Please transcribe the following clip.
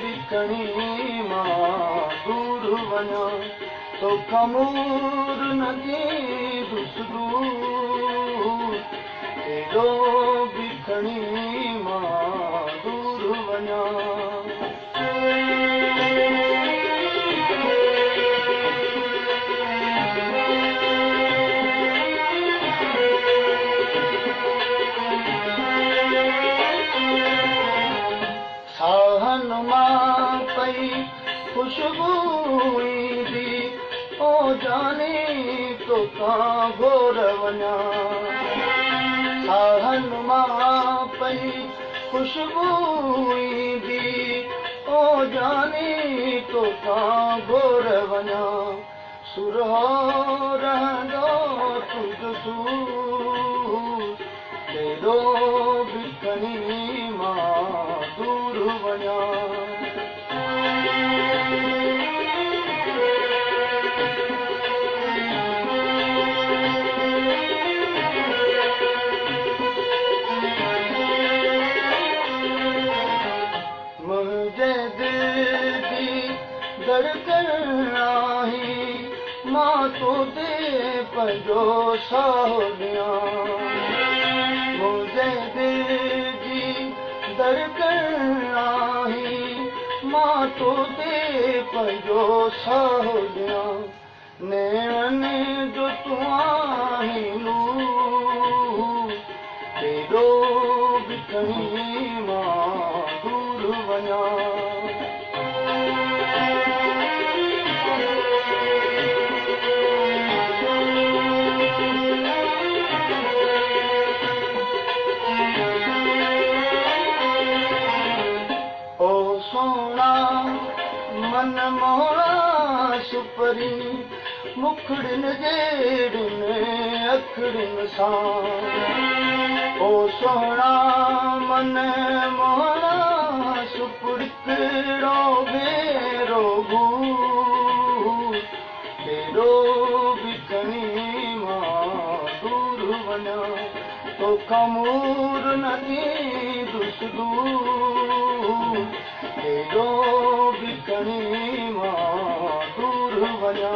बिकणी मां दूर वञा तो खमूर नदी दूर एॾो बिकणी मां दूर वञा साहन मां पई खुशबू ईंदी ओ जाने तोखां घोर वञा साहन मां पई खुशबू ईंदी ओ जाने तोखां घोर वञा सुरहो रहंदो तुझ सूर एॾो बिकणी मां दूर वञा मुंहिंजे दिल जी धड़कन आहे मां तोते पंहिंजो साहु ॾियां मुंहिंजे दिल जी धड़कन आहे मां तोते पंहिंजो साहु ॾियां नेणनि जो तूं आहीं नूर एॾो बिकणी मां दूर वञा ओ सोना मन मोहणा सुपरी मुखड़ियुनि जहिड़ियुनि अखड़ियुनि सां ओ सोना मन मोहणा सुपड़िकड़ो भेरो भूर एॾो बिकणी मां दूर वञा तो खमूर नदी दूर एॾो बिकणी मां दूर वञा